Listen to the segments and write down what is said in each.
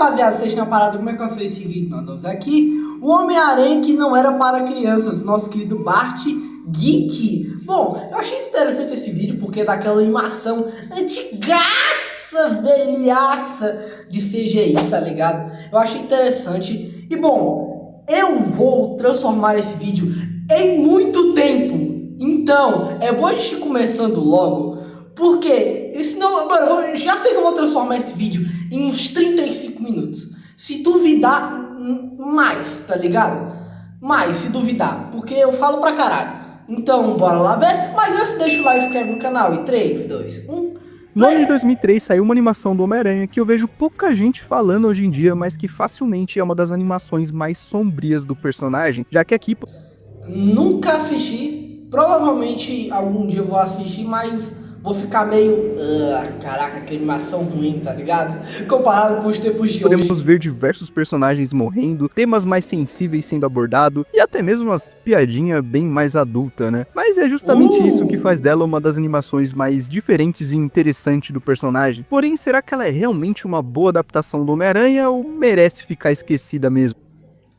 rapaziada, vocês tinham parado, como é que eu sei esse vídeo? Nós vamos aqui, o Homem-Aranha que não era para crianças, do nosso querido Bart Geek. Bom, eu achei interessante esse vídeo porque é daquela animação antigaça, velhaça de CGI, tá ligado? Eu achei interessante. E bom, eu vou transformar esse vídeo em muito tempo. Então, é bom a gente ir começando logo, porque senão, mano, eu já sei que eu vou transformar esse vídeo em uns 35 minutos. Se duvidar, mais, tá ligado? Mais, se duvidar, porque eu falo pra caralho. Então, bora lá ver. Mas antes, deixa o like, se inscreve no canal. E 3, 2, 1... No ano de 2003 saiu uma animação do Homem-Aranha que eu vejo pouca gente falando hoje em dia, mas que facilmente é uma das animações mais sombrias do personagem, já que aqui... Nunca assisti, provavelmente algum dia eu vou assistir, mas vou ficar meio... caraca, que animação ruim, tá ligado? Comparado com os tempos de hoje. Podemos ver diversos personagens morrendo, temas mais sensíveis sendo abordados e até mesmo umas piadinhas bem mais adultas, né? Mas é justamente isso que faz dela uma das animações mais diferentes e interessantes do personagem. Porém, será que ela é realmente uma boa adaptação do Homem-Aranha ou merece ficar esquecida mesmo?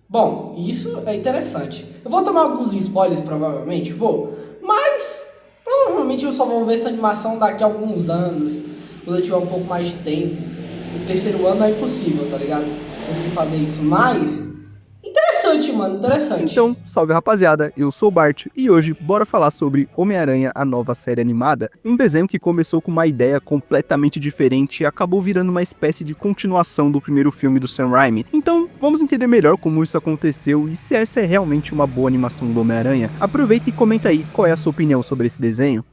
Bom, isso é interessante. Eu vou tomar alguns spoilers, provavelmente, vou. Mas, provavelmente eu só vou ver essa animação daqui a alguns anos, quando eu tiver um pouco mais de tempo. O terceiro ano é impossível, tá ligado? Conseguir fazer isso, mas... interessante, mano, interessante. Então, salve rapaziada, eu sou o Bart e hoje bora falar sobre Homem-Aranha, a nova série animada. Um desenho que começou com uma ideia completamente diferente e acabou virando uma espécie de continuação do primeiro filme do Sam Raimi. Então, vamos entender melhor como isso aconteceu e se essa é realmente uma boa animação do Homem-Aranha. Aproveita e comenta aí qual é a sua opinião sobre esse desenho.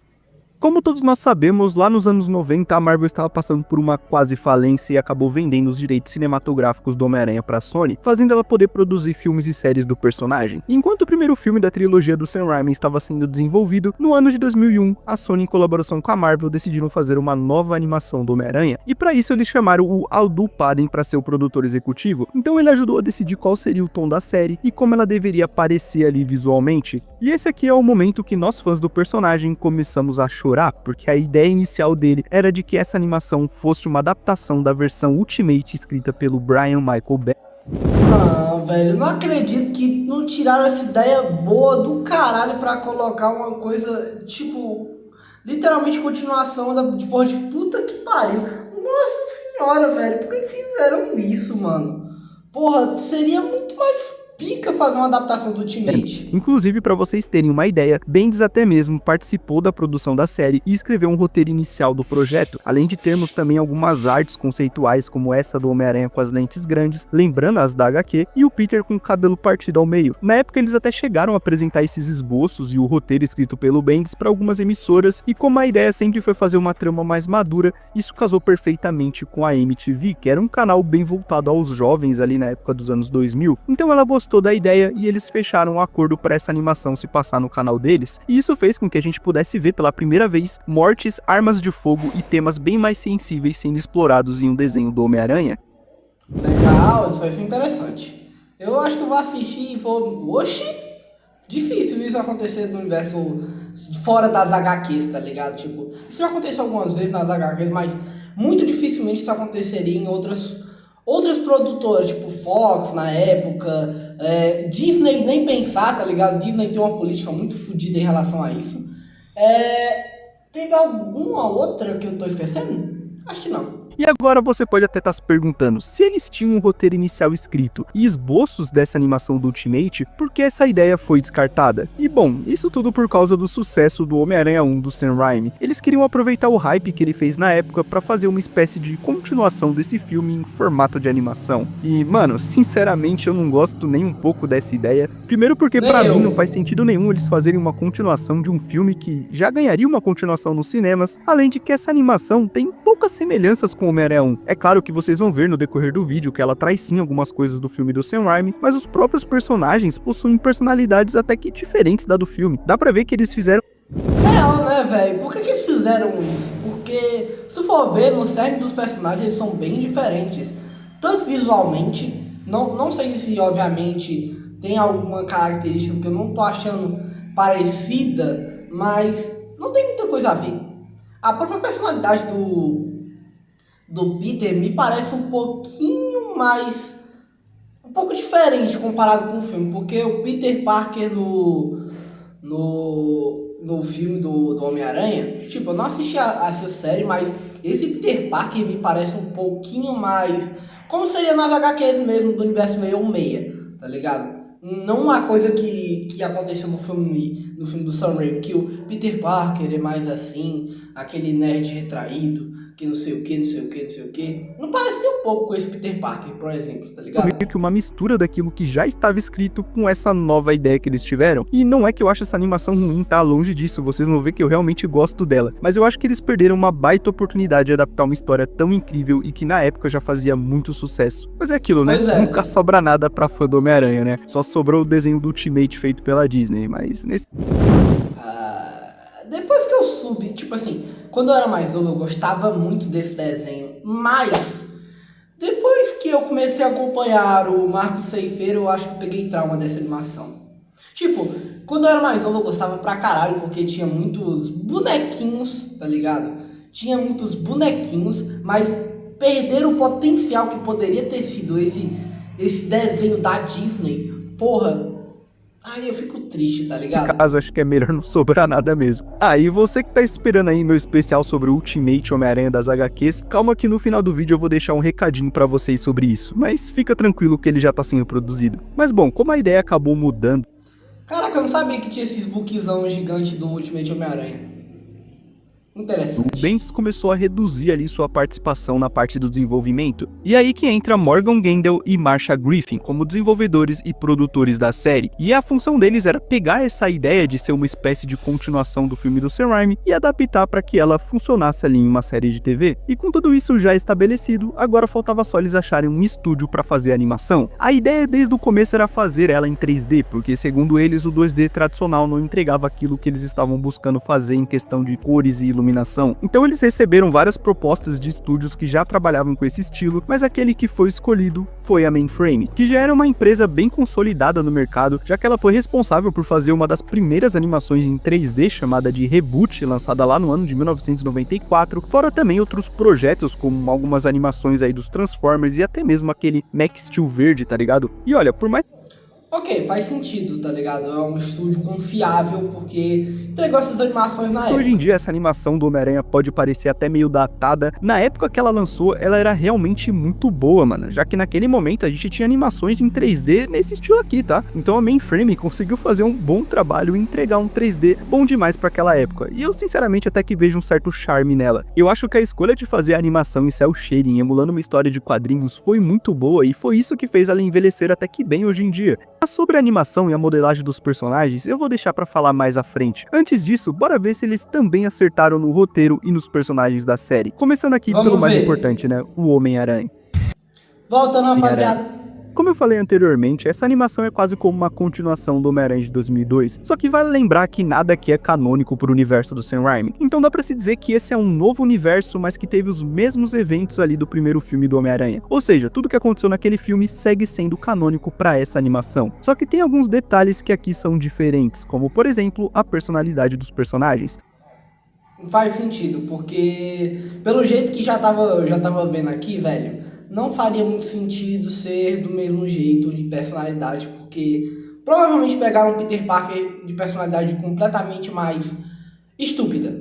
Como todos nós sabemos, lá nos anos 90 a Marvel estava passando por uma quase falência e acabou vendendo os direitos cinematográficos do Homem-Aranha para a Sony, fazendo ela poder produzir filmes e séries do personagem. E enquanto o primeiro filme da trilogia do Sam Raimi estava sendo desenvolvido, no ano de 2001, a Sony, em colaboração com a Marvel, decidiram fazer uma nova animação do Homem-Aranha, e para isso eles chamaram o Aldu Paden para ser o produtor executivo. Então ele ajudou a decidir qual seria o tom da série e como ela deveria aparecer ali visualmente. E esse aqui é o momento que nós fãs do personagem começamos a chorar, porque a ideia inicial dele era de que essa animação fosse uma adaptação da versão Ultimate escrita pelo Brian Michael Bendis. Ah, velho, não acredito que não tiraram essa ideia boa do caralho pra colocar uma coisa, tipo, literalmente continuação de porra de puta que pariu. Nossa senhora, velho, por que fizeram isso, mano? Porra, seria muito mais pica fazer uma adaptação do Ultimate. Inclusive, para vocês terem uma ideia, Bendis até mesmo participou da produção da série e escreveu um roteiro inicial do projeto, além de termos também algumas artes conceituais como essa do Homem-Aranha com as lentes grandes, lembrando as da HQ, e o Peter com o cabelo partido ao meio. Na época eles até chegaram a apresentar esses esboços e o roteiro escrito pelo Bendis para algumas emissoras, e como a ideia sempre foi fazer uma trama mais madura, isso casou perfeitamente com a MTV, que era um canal bem voltado aos jovens ali na época dos anos 2000, então ela gostou da ideia e eles fecharam um acordo para essa animação se passar no canal deles, e isso fez com que a gente pudesse ver pela primeira vez mortes, armas de fogo e temas bem mais sensíveis sendo explorados em um desenho do Homem-Aranha. Legal, isso vai ser interessante. Eu acho que eu vou assistir e vou... Oxi! Difícil isso acontecer no universo fora das HQs, tá ligado? Tipo, isso já aconteceu algumas vezes nas HQs, mas muito dificilmente isso aconteceria em outras produtoras, tipo Fox na época, Disney nem pensar, tá ligado? Disney tem uma política muito fodida em relação a isso. Teve alguma outra que eu tô esquecendo? Acho que não. E agora você pode até estar se perguntando, se eles tinham um roteiro inicial escrito e esboços dessa animação do Ultimate, por que essa ideia foi descartada? E bom, isso tudo por causa do sucesso do Homem-Aranha 1 do Sam Raimi. Eles queriam aproveitar o hype que ele fez na época para fazer uma espécie de continuação desse filme em formato de animação. E mano, sinceramente eu não gosto nem um pouco dessa ideia. Primeiro porque pra mim não faz sentido nenhum eles fazerem uma continuação de um filme que já ganharia uma continuação nos cinemas, além de que essa animação tem poucas semelhanças com Homem-Aranha 1. É claro que vocês vão ver no decorrer do vídeo que ela traz sim algumas coisas do filme do Sam Raimi, mas os próprios personagens possuem personalidades até que diferentes da do filme. Dá pra ver que eles fizeram... Real, né, velho? Por que eles fizeram isso? Porque, se tu for ver, no cerne dos personagens eles são bem diferentes, tanto visualmente, não sei se obviamente tem alguma característica que eu não tô achando parecida, mas não tem muita coisa a ver. A própria personalidade do Peter me parece um pouquinho pouquinho mais... um pouco diferente comparado com o filme, porque o Peter Parker no filme do Homem-Aranha, tipo, eu não assisti essa série, mas esse Peter Parker me parece um pouquinho mais... como seria nas HQs mesmo do universo 616, tá ligado? Não uma coisa que aconteceu no filme do Sam Raimi, que o Peter Parker é mais assim, aquele nerd retraído, que não sei o que, não sei o que, não sei o que. Não parece nem um pouco com esse Peter Parker, por exemplo, tá ligado? Meio que uma mistura daquilo que já estava escrito com essa nova ideia que eles tiveram. E não é que eu acho essa animação ruim, tá? Longe disso, vocês vão ver que eu realmente gosto dela. Mas eu acho que eles perderam uma baita oportunidade de adaptar uma história tão incrível e que na época já fazia muito sucesso. Mas é aquilo, né? Nunca sobra nada pra fã do Homem-Aranha, né? Só sobrou o desenho do Ultimate feito pela Disney, mas nesse... Depois que eu subi, tipo assim, quando eu era mais novo eu gostava muito desse desenho, mas depois que eu comecei a acompanhar o Marco Ceifeiro, eu acho que eu peguei trauma dessa animação. Tipo, quando eu era mais novo eu gostava pra caralho, porque tinha muitos bonequinhos, tá ligado? Tinha muitos bonequinhos, mas perderam o potencial que poderia ter sido esse desenho da Disney. Porra, aí eu fico triste, tá ligado? Nesse caso, acho que é melhor não sobrar nada mesmo. E você que tá esperando aí meu especial sobre o Ultimate Homem-Aranha das HQs, calma que no final do vídeo eu vou deixar um recadinho pra vocês sobre isso, mas fica tranquilo que ele já tá sendo produzido. Mas bom, como a ideia acabou mudando... Caraca, eu não sabia que tinha esses bookzão gigante do Ultimate Homem-Aranha. Interessante. O Bendis começou a reduzir ali sua participação na parte do desenvolvimento, e aí que entra Morgan Gendel e Marsha Griffin como desenvolvedores e produtores da série, e a função deles era pegar essa ideia de ser uma espécie de continuação do filme do Sam Raimi e adaptar para que ela funcionasse ali em uma série de TV. E com tudo isso já estabelecido, agora faltava só eles acharem um estúdio para fazer a animação. A ideia desde o começo era fazer ela em 3D, porque segundo eles o 2D tradicional não entregava aquilo que eles estavam buscando fazer em questão de cores e iluminação. Então eles receberam várias propostas de estúdios que já trabalhavam com esse estilo, mas aquele que foi escolhido foi a Mainframe, que já era uma empresa bem consolidada no mercado, já que ela foi responsável por fazer uma das primeiras animações em 3D chamada de Reboot, lançada lá no ano de 1994, fora também outros projetos como algumas animações aí dos Transformers e até mesmo aquele Max Steel verde, tá ligado? E olha, por mais... Ok, faz sentido, tá ligado? É um estúdio confiável, porque entregou essas animações na época. Hoje em dia, essa animação do Homem-Aranha pode parecer até meio datada. Na época que ela lançou, ela era realmente muito boa, mano. Já que naquele momento a gente tinha animações em 3D nesse estilo aqui, tá? Então a Mainframe conseguiu fazer um bom trabalho e entregar um 3D bom demais pra aquela época. E eu, sinceramente, até que vejo um certo charme nela. Eu acho que a escolha de fazer a animação em cel shading, emulando uma história de quadrinhos, foi muito boa e foi isso que fez ela envelhecer até que bem hoje em dia. Sobre a animação e a modelagem dos personagens, eu vou deixar pra falar mais à frente. Antes disso, bora ver se eles também acertaram no roteiro e nos personagens da série. Começando aqui pelo mais importante, né? O Homem-Aranha. Voltando, rapaziada. Como eu falei anteriormente, essa animação é quase como uma continuação do Homem-Aranha de 2002, só que vale lembrar que nada aqui é canônico pro universo do Sam Raimi, então dá pra se dizer que esse é um novo universo, mas que teve os mesmos eventos ali do primeiro filme do Homem-Aranha, ou seja, tudo que aconteceu naquele filme segue sendo canônico pra essa animação, só que tem alguns detalhes que aqui são diferentes, como por exemplo, a personalidade dos personagens. Faz sentido, porque pelo jeito que já tava vendo aqui, velho, não faria muito sentido ser do mesmo jeito de personalidade, porque provavelmente pegaram um Peter Parker de personalidade completamente mais estúpida.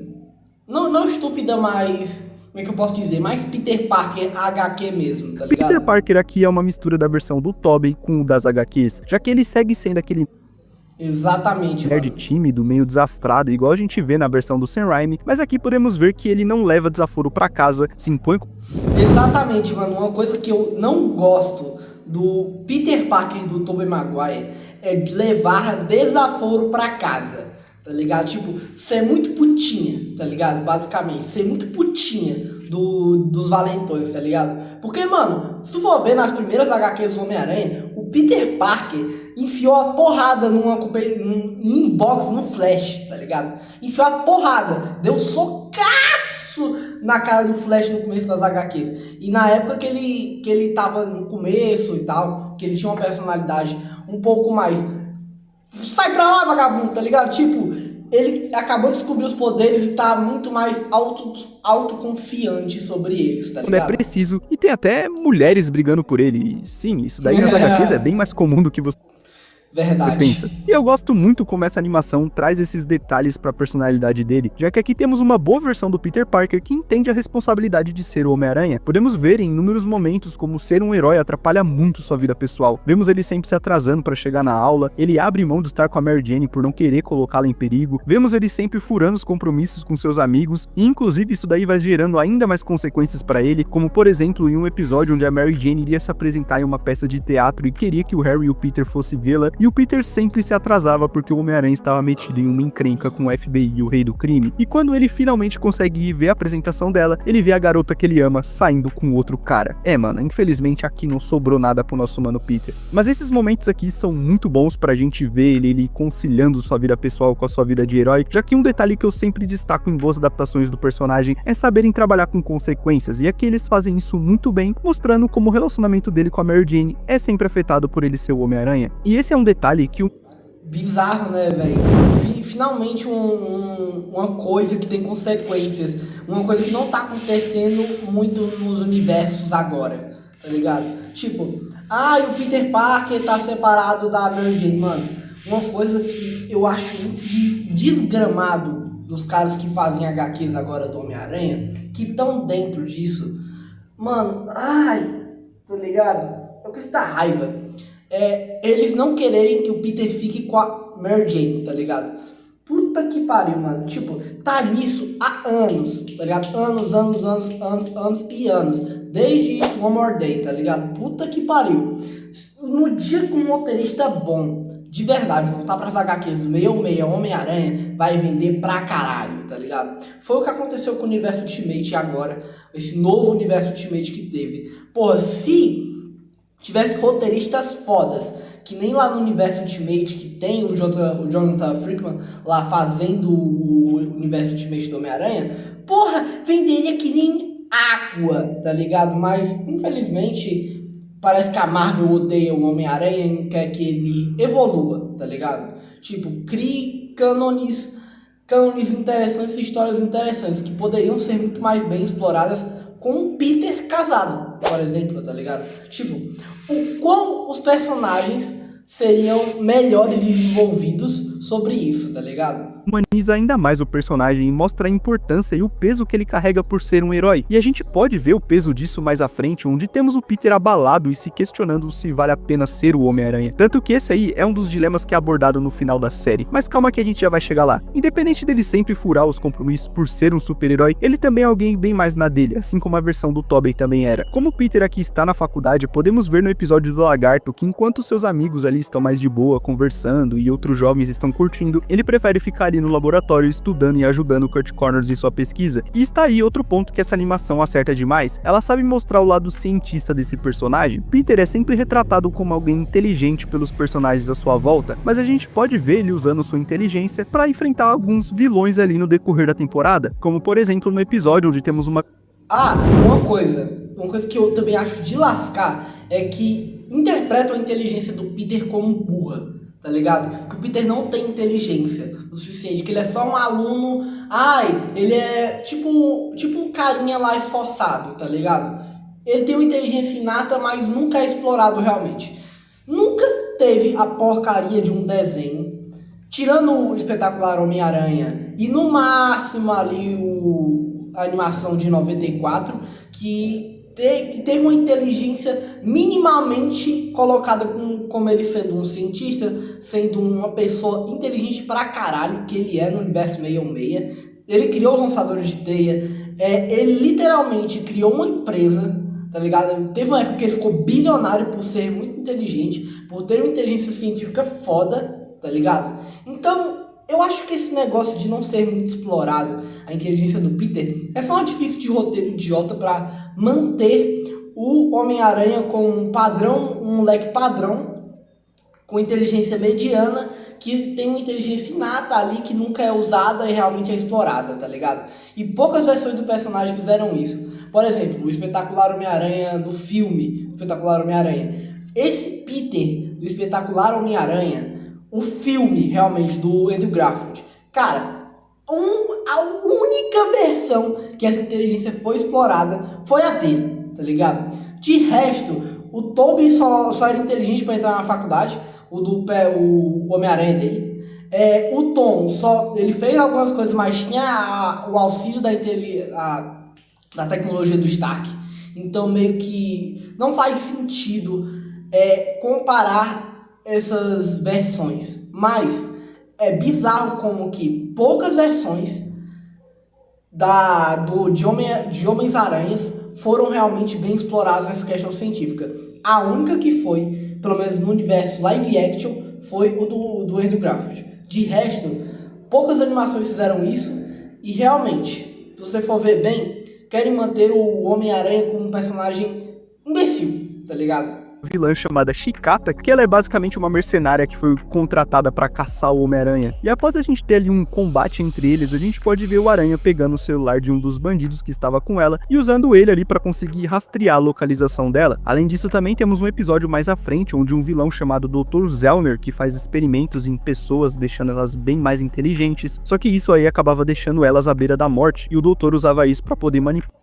Não estúpida, mas, como é que eu posso dizer, mais Peter Parker HQ mesmo, tá ligado? Peter Parker aqui é uma mistura da versão do Tobey com o das HQs, já que ele segue sendo aquele... Exatamente, nerd tímido, meio desastrado, igual a gente vê na versão do Sam Raimi, mas aqui podemos ver que ele não leva desaforo pra casa, se impõe... Exatamente, mano. Uma coisa que eu não gosto do Peter Parker do Tobey Maguire é de levar desaforo pra casa, tá ligado? Tipo, ser muito putinha, tá ligado? Basicamente, ser muito putinha dos valentões, tá ligado? Porque, mano, se tu for ver nas primeiras HQs do Homem-Aranha, o Peter Parker enfiou a porrada num inbox no Flash, tá ligado? Enfiou a porrada, deu socaço na cara do Flash no começo das HQs. E na época que ele tava no começo e tal, que ele tinha uma personalidade um pouco mais... sai pra lá, vagabundo, tá ligado? Tipo, ele acabou de descobrir os poderes e tá muito mais autoconfiante sobre eles, tá Quando é ligado? preciso, e tem até mulheres brigando por ele. E sim, isso daí nas HQs é bem mais comum do que você Verdade. pensa. E eu gosto muito como essa animação traz esses detalhes pra personalidade dele, já que aqui temos uma boa versão do Peter Parker que entende a responsabilidade de ser o Homem-Aranha. Podemos ver em inúmeros momentos como ser um herói atrapalha muito sua vida pessoal. Vemos ele sempre se atrasando pra chegar na aula, ele abre mão de estar com a Mary Jane por não querer colocá-la em perigo, vemos ele sempre furando os compromissos com seus amigos, e inclusive isso daí vai gerando ainda mais consequências pra ele, como por exemplo em um episódio onde a Mary Jane iria se apresentar em uma peça de teatro e queria que o Harry e o Peter fossem vê-la, e o Peter sempre se atrasava porque o Homem-Aranha estava metido em uma encrenca com o FBI e o Rei do Crime. E quando ele finalmente consegue ir ver a apresentação dela, ele vê a garota que ele ama saindo com outro cara. Mano, infelizmente aqui não sobrou nada pro nosso mano Peter. Mas esses momentos aqui são muito bons pra gente ver ele conciliando sua vida pessoal com a sua vida de herói, já que um detalhe que eu sempre destaco em boas adaptações do personagem é saberem trabalhar com consequências, e aqui eles fazem isso muito bem, mostrando como o relacionamento dele com a Mary Jane é sempre afetado por ele ser o Homem-Aranha. E esse é um detalhe que o Bizarro, né, velho? Finalmente uma coisa que tem consequências. Uma coisa que não tá acontecendo muito nos universos agora, tá ligado? Tipo, o Peter Parker tá separado da Mary Jane, mano. Uma coisa que eu acho muito desgramado dos caras que fazem HQs agora do Homem-Aranha, que estão dentro disso. Mano, tá ligado? Eu quero dar raiva. Eles não quererem que o Peter fique com a Mary Jane, tá ligado? Puta que pariu, mano. Tipo, tá nisso há anos, tá ligado? Anos e anos. Desde One More Day, tá ligado? Puta que pariu. No dia com um roteirista bom, de verdade, voltar pras HQs do 66, Homem-Aranha, vai vender pra caralho, tá ligado? Foi o que aconteceu com o Universo Ultimate agora, esse novo Universo Ultimate que teve. Porra, se tivesse roteiristas fodas, que nem lá no Universo Ultimate, que tem o Jonathan Freakman lá fazendo o Universo Ultimate do Homem-Aranha, porra, venderia que nem água, tá ligado? Mas, infelizmente, parece que a Marvel odeia o Homem-Aranha e não quer que ele evolua, tá ligado? Tipo, crie cânones interessantes e histórias interessantes, que poderiam ser muito mais bem exploradas com o Peter casado, por exemplo, tá ligado? Tipo, o quão os personagens seriam melhores desenvolvidos sobre isso, tá ligado? humaniza ainda mais o personagem e mostra a importância e o peso que ele carrega por ser um herói. E a gente pode ver o peso disso mais à frente, onde temos o Peter abalado e se questionando se vale a pena ser o Homem-Aranha. Tanto que esse aí é um dos dilemas que é abordado no final da série. Mas calma que a gente já vai chegar lá. Independente dele sempre furar os compromissos por ser um super-herói, ele também é alguém bem mais na dele, assim como a versão do Tobey também era. Como o Peter aqui está na faculdade, podemos ver no episódio do Lagarto que enquanto seus amigos ali estão mais de boa, conversando, e outros jovens estão curtindo, ele prefere ficar ali no laboratório estudando e ajudando o Kurt Connors em sua pesquisa. E está aí outro ponto que essa animação acerta demais. Ela sabe mostrar o lado cientista desse personagem. Peter é sempre retratado como alguém inteligente pelos personagens à sua volta, mas a gente pode ver ele usando sua inteligência para enfrentar alguns vilões ali no decorrer da temporada, como por exemplo no episódio onde temos uma Uma coisa que eu também acho de lascar é que interpretam a inteligência do Peter como burra, tá ligado? Que o Peter não tem inteligência o suficiente, que ele é só um aluno, ele é tipo um carinha lá esforçado, tá ligado? Ele tem uma inteligência inata, mas nunca é explorado realmente. Nunca teve a porcaria de um desenho, tirando o espetacular Homem-Aranha e no máximo ali a animação de 94, que teve uma inteligência minimamente colocada como ele sendo um cientista, sendo uma pessoa inteligente pra caralho, que ele é no universo 616. Ele criou os lançadores de teia, ele literalmente criou uma empresa, tá ligado? Teve uma época que ele ficou bilionário por ser muito inteligente, por ter uma inteligência científica foda, tá ligado? Então, eu acho que esse negócio de não ser muito explorado a inteligência do Peter é só um artifício de roteiro idiota pra manter o Homem-Aranha com um moleque padrão, com inteligência mediana, que tem uma inteligência inata ali que nunca é usada e realmente é explorada, tá ligado? E poucas versões do personagem fizeram isso. Por exemplo, o espetacular Homem-Aranha do filme Espetacular Homem-Aranha. Esse Peter do espetacular Homem-Aranha, o filme realmente do Andrew Garfield, Cara, a única versão que essa inteligência foi explorada foi a dele, tá ligado? De resto, o Tobey só era inteligente para entrar na faculdade, o Homem-Aranha dele. O Tom ele fez algumas coisas, mas tinha o auxílio da tecnologia do Stark. Então meio que não faz sentido comparar essas versões. Mas é bizarro como que poucas versões de Homens-Aranhas foram realmente bem exploradas nessa questão científica. A única que foi, pelo menos no universo live action, foi o do Andrew Garfield. De resto, poucas animações fizeram isso e realmente, se você for ver bem, querem manter o Homem-Aranha como um personagem imbecil, tá ligado? Vilã chamada Chicata, que ela é basicamente uma mercenária que foi contratada para caçar o Homem-Aranha. E após a gente ter ali um combate entre eles, a gente pode ver o Aranha pegando o celular de um dos bandidos que estava com ela e usando ele ali para conseguir rastrear a localização dela. Além disso, também temos um episódio mais à frente, onde um vilão chamado Dr. Zellner, que faz experimentos em pessoas, deixando elas bem mais inteligentes, só que isso aí acabava deixando elas à beira da morte, e o doutor usava isso para poder manipular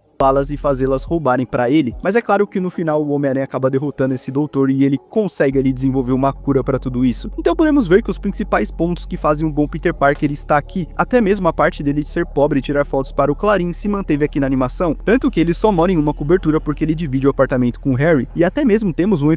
e fazê-las roubarem pra ele. Mas é claro que no final o Homem-Aranha acaba derrotando esse doutor e ele consegue ali desenvolver uma cura pra tudo isso. Então podemos ver que os principais pontos que fazem um bom Peter Parker está aqui. Até mesmo a parte dele de ser pobre e tirar fotos para o Clarim se manteve aqui na animação. Tanto que ele só mora em uma cobertura porque ele divide o apartamento com o Harry. E até mesmo temos um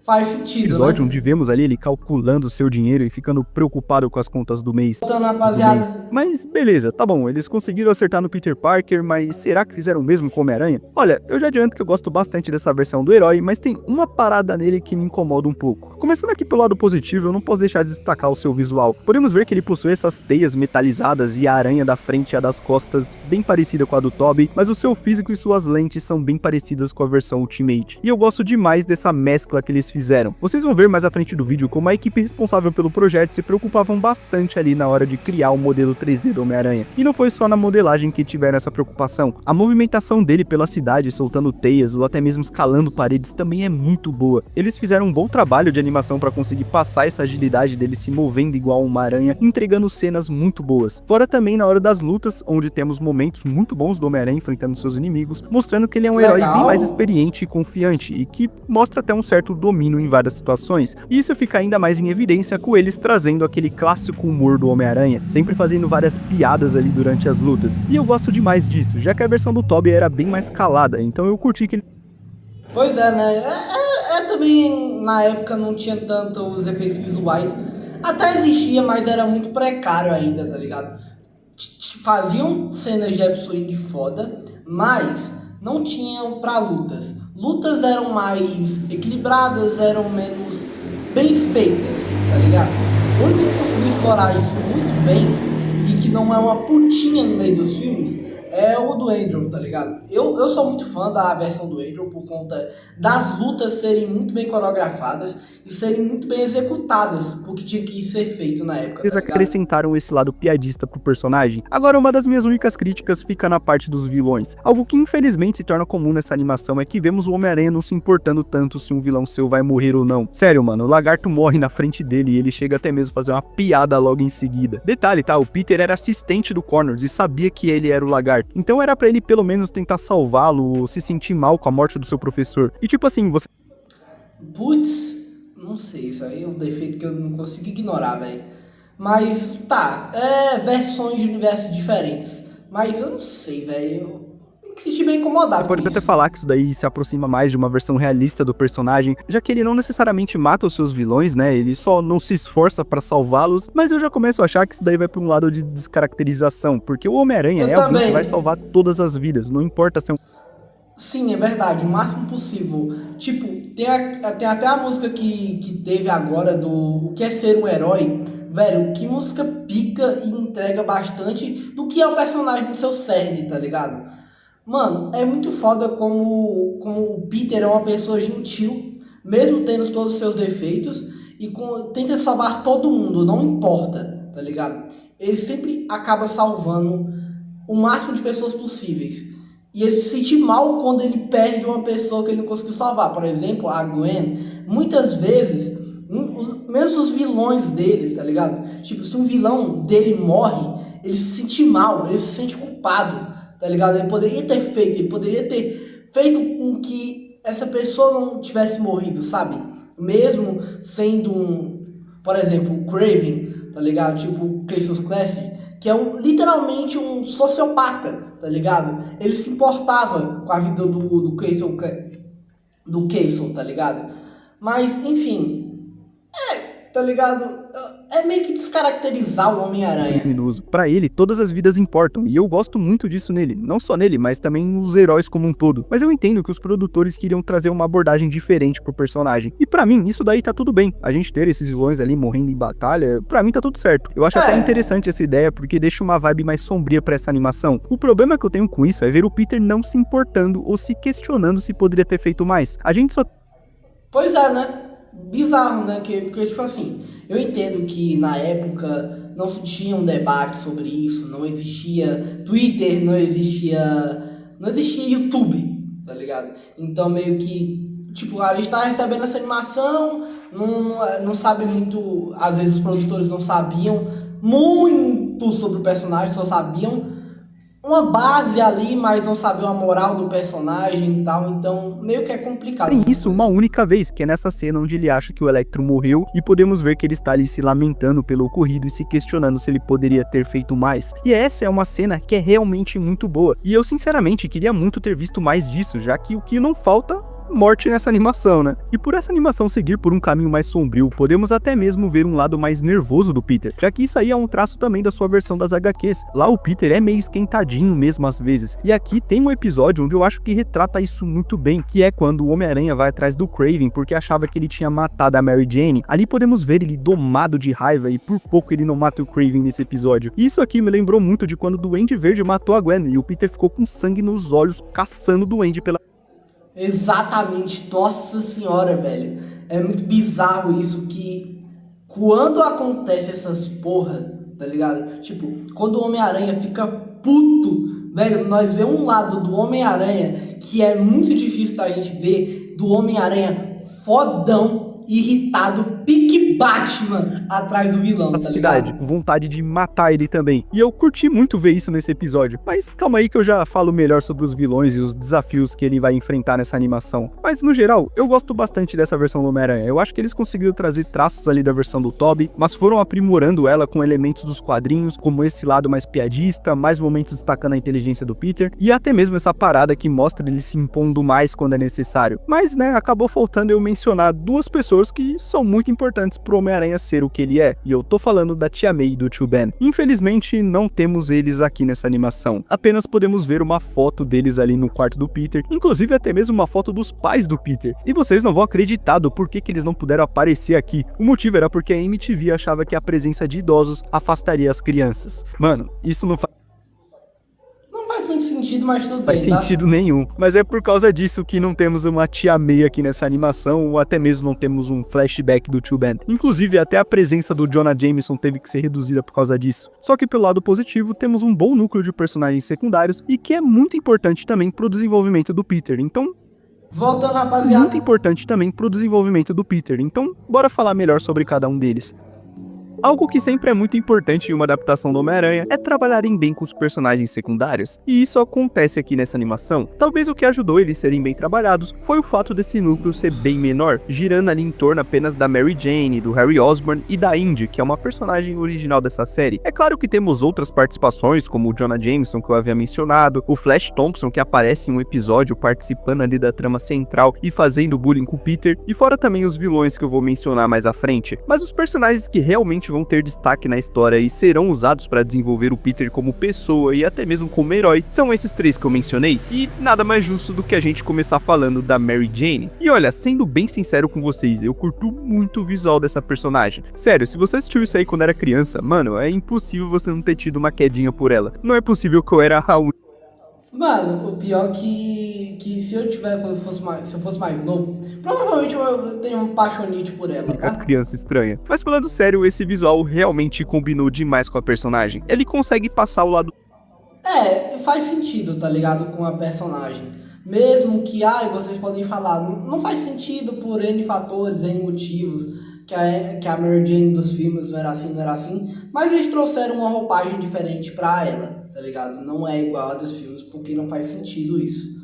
Faz sentido, episódio, né? onde vemos ali ele calculando o seu dinheiro e ficando preocupado com as contas do mês. Voltando, rapaziada. Mas beleza, tá bom, eles conseguiram acertar no Peter Parker, mas será que fizeram o mesmo com o Homem-Aranha? Olha, eu já adianto que eu gosto bastante dessa versão do herói, mas tem uma parada nele que me incomoda um pouco. Começando aqui pelo lado positivo, eu não posso deixar de destacar o seu visual. Podemos ver que ele possui essas teias metalizadas e a aranha da frente e a das costas bem parecida com a do Tobey, mas o seu físico e suas lentes são bem parecidas com a versão Ultimate. E eu gosto demais dessa mescla que eles fizeram. Vocês vão ver mais à frente do vídeo como a equipe responsável pelo projeto se preocupavam bastante ali na hora de criar o modelo 3D do Homem-Aranha. E não foi só na modelagem que tiveram essa preocupação. A movimentação dele pela cidade, soltando teias ou até mesmo escalando paredes, também é muito boa. Eles fizeram um bom trabalho de animação para conseguir passar essa agilidade dele se movendo igual uma aranha, entregando cenas muito boas. Fora também na hora das lutas, onde temos momentos muito bons do Homem-Aranha enfrentando seus inimigos, mostrando que ele é um herói bem mais experiente e confiante, e que mostra até um certo domínio em várias situações. E isso fica ainda mais em evidência com eles trazendo aquele clássico humor do Homem-Aranha, sempre fazendo várias piadas ali durante as lutas. E eu gosto demais disso, já que a versão do Tobey era bem mais calada, então eu curti que ele... Pois é, né? Também na época não tinha tantos efeitos visuais. Até existia, mas era muito precário ainda, tá ligado? Faziam cenas de upswing foda, mas não tinham pra lutas. Lutas eram mais equilibradas, eram menos bem feitas, tá ligado? O único que conseguiu explorar isso muito bem e que não é uma putinha no meio dos filmes é o do Andrew, tá ligado? Eu sou muito fã da versão do Andrew por conta das lutas serem muito bem coreografadas e serem muito bem executadas, porque tinha que ser feito na época. Eles acrescentaram esse lado piadista pro personagem. Agora, uma das minhas únicas críticas fica na parte dos vilões. Algo que infelizmente se torna comum nessa animação é que vemos o Homem-Aranha não se importando tanto se um vilão seu vai morrer ou não. Sério, mano, o lagarto morre na frente dele e ele chega até mesmo a fazer uma piada logo em seguida. Detalhe, tá? O Peter era assistente do Connors e sabia que ele era o lagarto. Então era pra ele pelo menos tentar salvá-lo ou se sentir mal com a morte do seu professor. E tipo assim, você... Putz, não sei, isso aí é um defeito que eu não consigo ignorar, velho. Mas, tá, versões de universos diferentes. Mas eu não sei, velho. Eu me senti bem incomodado. Você pode até falar que isso daí se aproxima mais de uma versão realista do personagem, já que ele não necessariamente mata os seus vilões, né? Ele só não se esforça pra salvá-los, mas eu já começo a achar que isso daí vai pra um lado de descaracterização, porque o Homem-Aranha é alguém que vai salvar todas as vidas, não importa se é um... Sim, é verdade, o máximo possível. Tipo, tem até a música que teve agora do O Que É Ser um Herói. Velho, que música pica e entrega bastante do que é o personagem do seu cerne, tá ligado? Mano, é muito foda como o Peter é uma pessoa gentil, mesmo tendo todos os seus defeitos, e tenta salvar todo mundo, não importa, tá ligado? Ele sempre acaba salvando o máximo de pessoas possíveis. E ele se sente mal quando ele perde uma pessoa que ele não conseguiu salvar. Por exemplo, a Gwen, muitas vezes Mesmo os vilões deles, tá ligado? Tipo, se um vilão dele morre, ele se sente mal, ele se sente culpado, tá ligado? Ele poderia ter feito com que essa pessoa não tivesse morrido, sabe? Mesmo sendo por exemplo, o Kraven, tá ligado? Tipo, o Cassius Clay, que é literalmente um sociopata, tá ligado? Ele se importava com a vida do Castle, tá ligado? Mas, enfim, tá ligado? É meio que descaracterizar o Homem-Aranha. Criminoso. Pra ele, todas as vidas importam, e eu gosto muito disso nele. Não só nele, mas também nos heróis como um todo. Mas eu entendo que os produtores queriam trazer uma abordagem diferente pro personagem. E pra mim, isso daí tá tudo bem. A gente ter esses vilões ali morrendo em batalha, pra mim tá tudo certo. Eu acho até interessante essa ideia, porque deixa uma vibe mais sombria pra essa animação. O problema que eu tenho com isso é ver o Peter não se importando ou se questionando se poderia ter feito mais. A gente só... Pois é, né? Bizarro, né? Porque, tipo assim, eu entendo que na época não se tinha um debate sobre isso, não existia Twitter, não existia YouTube, tá ligado? Então meio que, tipo, a gente tá recebendo essa animação, não sabe muito, às vezes os produtores não sabiam muito sobre o personagem, só sabiam uma base ali, mas não sabiam a moral do personagem e tal, então meio que é complicado. Tem isso uma única vez, que é nessa cena onde ele acha que o Electro morreu e podemos ver que ele está ali se lamentando pelo ocorrido e se questionando se ele poderia ter feito mais. E essa é uma cena que é realmente muito boa, e eu sinceramente queria muito ter visto mais disso, já que o que não falta... morte nessa animação, né? E por essa animação seguir por um caminho mais sombrio, podemos até mesmo ver um lado mais nervoso do Peter, já que isso aí é um traço também da sua versão das HQs. Lá o Peter é meio esquentadinho mesmo às vezes, e aqui tem um episódio onde eu acho que retrata isso muito bem, que é quando o Homem-Aranha vai atrás do Kraven porque achava que ele tinha matado a Mary Jane. Ali podemos ver ele domado de raiva e por pouco ele não mata o Kraven nesse episódio. E isso aqui me lembrou muito de quando o Duende Verde matou a Gwen e o Peter ficou com sangue nos olhos caçando o Duende pela... Exatamente, nossa senhora, velho. É muito bizarro isso, que quando acontece essas porra, tá ligado? Tipo, quando o Homem-Aranha fica puto, velho, nós vemos um lado do Homem-Aranha que é muito difícil da gente ver, do Homem-Aranha fodão, irritado, pique Batman atrás do vilão, tá ligado? Com vontade de matar ele também. E eu curti muito ver isso nesse episódio. Mas calma aí que eu já falo melhor sobre os vilões e os desafios que ele vai enfrentar nessa animação. Mas no geral, eu gosto bastante dessa versão do Homem-Aranha. Eu acho que eles conseguiram trazer traços ali da versão do Tobey, mas foram aprimorando ela com elementos dos quadrinhos, como esse lado mais piadista, mais momentos destacando a inteligência do Peter, e até mesmo essa parada que mostra ele se impondo mais quando é necessário. Mas, né, acabou faltando eu mencionar duas pessoas que são muito importantes pro Homem-Aranha ser o que ele é, e eu tô falando da Tia May e do Tio Ben. Infelizmente, não temos eles aqui nessa animação, apenas podemos ver uma foto deles ali no quarto do Peter, inclusive até mesmo uma foto dos pais do Peter, e vocês não vão acreditar do porquê que eles não puderam aparecer aqui. O motivo era porque a MTV achava que a presença de idosos afastaria as crianças. Mano, isso não faz muito sentido, mas tudo bem, faz sentido nenhum, mas é por causa disso que não temos uma Tia May aqui nessa animação, ou até mesmo não temos um flashback do Tio Ben. Inclusive, até a presença do Jonah Jameson teve que ser reduzida por causa disso. Só que pelo lado positivo, temos um bom núcleo de personagens secundários, e que é muito importante também pro desenvolvimento do Peter, então... Voltando, rapaziada. Muito importante também pro desenvolvimento do Peter, então bora falar melhor sobre cada um deles. Algo que sempre é muito importante em uma adaptação do Homem-Aranha é trabalharem bem com os personagens secundários, e isso acontece aqui nessa animação. Talvez o que ajudou eles serem bem trabalhados foi o fato desse núcleo ser bem menor, girando ali em torno apenas da Mary Jane, do Harry Osborn e da Indy, que é uma personagem original dessa série. É claro que temos outras participações, como o Jonah Jameson, que eu havia mencionado, o Flash Thompson, que aparece em um episódio participando ali da trama central e fazendo bullying com o Peter, e fora também os vilões que eu vou mencionar mais à frente. Mas os personagens que realmente vão ter destaque na história e serão usados para desenvolver o Peter como pessoa e até mesmo como herói são esses três que eu mencionei, e nada mais justo do que a gente começar falando da Mary Jane. E olha, sendo bem sincero com vocês, eu curto muito o visual dessa personagem. Sério, se você assistiu isso aí quando era criança, mano, é impossível você não ter tido uma quedinha por ela. Não é possível que eu era a única. Mano, o pior que se eu tiver, se eu fosse mais novo, provavelmente eu tenho um paixonite por ela, tá? Criança estranha. Mas falando sério, esse visual realmente combinou demais com a personagem. Ele consegue passar o lado... faz sentido, tá ligado? Com a personagem. Mesmo que, vocês podem falar, não faz sentido por N fatores, N motivos, que a Mary Jane dos filmes não era assim, não era assim, mas eles trouxeram uma roupagem diferente pra ela, tá ligado? Não é igual a dos filmes, porque não faz sentido isso.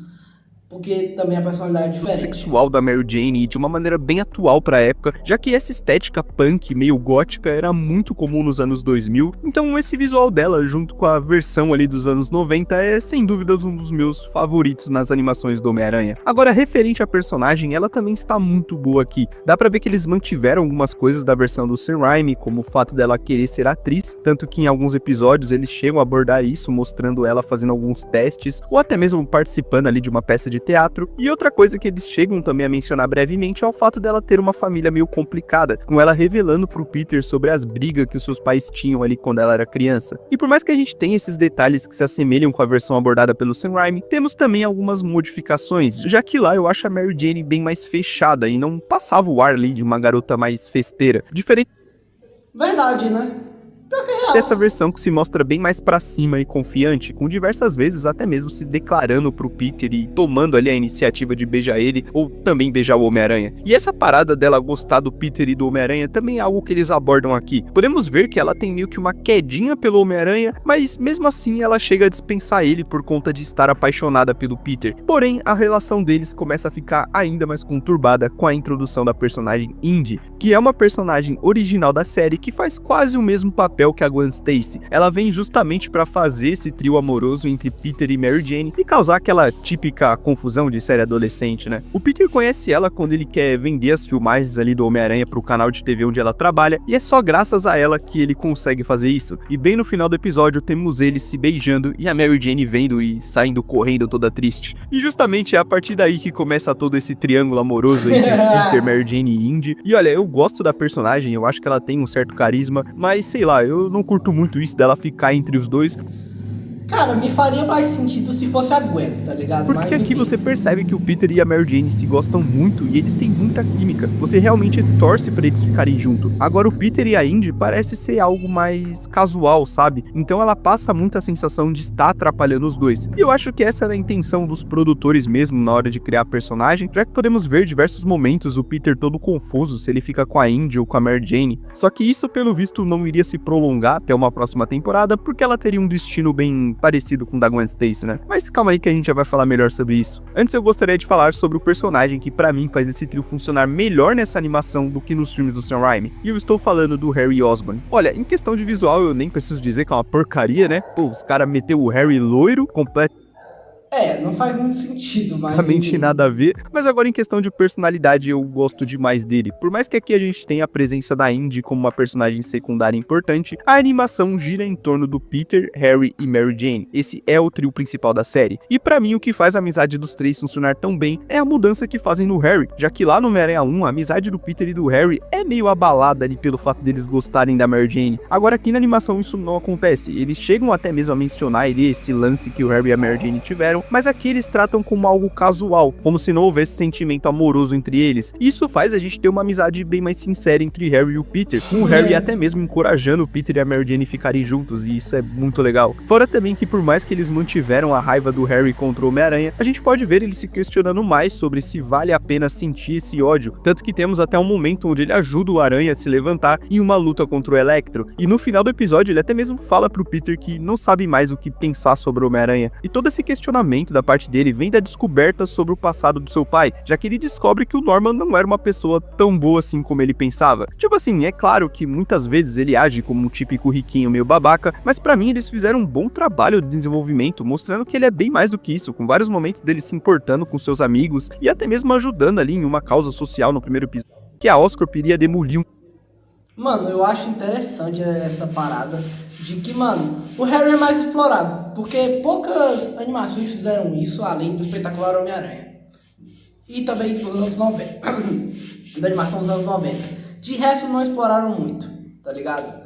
Porque também a personalidade é diferente. Sexual da Mary Jane de uma maneira bem atual pra época, já que essa estética punk meio gótica era muito comum nos anos 2000, então esse visual dela junto com a versão ali dos anos 90 é sem dúvidas um dos meus favoritos nas animações do Homem-Aranha. Agora, referente à personagem, ela também está muito boa aqui. Dá pra ver que eles mantiveram algumas coisas da versão do Sam Raimi, como o fato dela querer ser atriz, tanto que em alguns episódios eles chegam a abordar isso, mostrando ela fazendo alguns testes, ou até mesmo participando ali de uma peça de teatro. E outra coisa que eles chegam também a mencionar brevemente é o fato dela ter uma família meio complicada, com ela revelando pro Peter sobre as brigas que os seus pais tinham ali quando ela era criança. E por mais que a gente tenha esses detalhes que se assemelham com a versão abordada pelo Sam Raimi, temos também algumas modificações, já que lá eu acho a Mary Jane bem mais fechada e não passava o ar ali de uma garota mais festeira, diferente Verdade, né? Pior que é real. dessa versão que se mostra bem mais pra cima e confiante, com diversas vezes até mesmo se declarando pro Peter e tomando ali a iniciativa de beijar ele ou também beijar o Homem-Aranha. E essa parada dela gostar do Peter e do Homem-Aranha também é algo que eles abordam aqui. Podemos ver que ela tem meio que uma quedinha pelo Homem-Aranha, mas mesmo assim ela chega a dispensar ele por conta de estar apaixonada pelo Peter. Porém, a relação deles começa a ficar ainda mais conturbada com a introdução da personagem Indy, que é uma personagem original da série que faz quase o mesmo papel que a Gwen Stacy. Ela vem justamente para fazer esse trio amoroso entre Peter e Mary Jane e causar aquela típica confusão de série adolescente, né? O Peter conhece ela quando ele quer vender as filmagens ali do Homem-Aranha pro canal de TV onde ela trabalha, e é só graças a ela que ele consegue fazer isso. E bem no final do episódio temos eles se beijando e a Mary Jane vendo e saindo correndo toda triste. E justamente é a partir daí que começa todo esse triângulo amoroso entre Peter, Mary Jane e Indy. E olha, eu gosto da personagem, eu acho que ela tem um certo carisma, mas sei lá, eu não curto muito isso dela ficar entre os dois. Cara, me faria mais sentido se fosse a Gwen, tá ligado? Porque Mas, aqui enfim. você percebe que o Peter e a Mary Jane se gostam muito e eles têm muita química. Você realmente torce pra eles ficarem juntos. Agora o Peter e a Indy parece ser algo mais casual, sabe? Então ela passa muita sensação de estar atrapalhando os dois. E eu acho que essa era a intenção dos produtores mesmo na hora de criar a personagem, já que podemos ver diversos momentos o Peter todo confuso se ele fica com a Indy ou com a Mary Jane. Só que isso pelo visto não iria se prolongar até uma próxima temporada, porque ela teria um destino bem parecido com o da Gwen Stacy, né? Mas calma aí que a gente já vai falar melhor sobre isso. Antes eu gostaria de falar sobre o personagem que pra mim faz esse trio funcionar melhor nessa animação do que nos filmes do Sam Raimi. E eu estou falando do Harry Osborn. Olha, em questão de visual eu nem preciso dizer que é uma porcaria, né? Pô, os caras meteu o Harry loiro, completamente Não faz muito sentido, mas... enfim. nada a ver, mas agora em questão de personalidade eu gosto demais dele. Por mais que aqui a gente tenha a presença da Indy como uma personagem secundária importante, a animação gira em torno do Peter, Harry e Mary Jane. Esse é o trio principal da série. E pra mim o que faz a amizade dos três funcionar tão bem é a mudança que fazem no Harry, já que lá no Homem-Aranha 1 a amizade do Peter e do Harry é meio abalada ali pelo fato deles gostarem da Mary Jane. Agora aqui na animação isso não acontece, eles chegam até mesmo a mencionar ali esse lance que o Harry e a Mary Jane tiveram, mas aqui eles tratam como algo casual, como se não houvesse sentimento amoroso entre eles. Isso faz a gente ter uma amizade bem mais sincera entre Harry e o Peter, com o Harry até mesmo encorajando o Peter e a Mary Jane ficarem juntos, e isso é muito legal. Fora também que por mais que eles mantiveram a raiva do Harry contra o Homem-Aranha, a gente pode ver ele se questionando mais sobre se vale a pena sentir esse ódio, tanto que temos até um momento onde ele ajuda o Aranha a se levantar em uma luta contra o Electro, e no final do episódio ele até mesmo fala pro Peter que não sabe mais o que pensar sobre o Homem-Aranha, e todo esse questionamento da parte dele vem da descoberta sobre o passado do seu pai, já que ele descobre que o Norman não era uma pessoa tão boa assim como ele pensava. Tipo assim, é claro que muitas vezes ele age como um típico riquinho meio babaca, mas pra mim eles fizeram um bom trabalho de desenvolvimento, mostrando que ele é bem mais do que isso, com vários momentos dele se importando com seus amigos e até mesmo ajudando ali em uma causa social no primeiro episódio, que a Oscorp iria demolir Mano, eu acho interessante essa parada de que, mano, o Harry é mais explorado, porque poucas animações fizeram isso, além do espetacular Homem-Aranha. E também dos anos 90, da animação dos anos 90. De resto, não exploraram muito, tá ligado?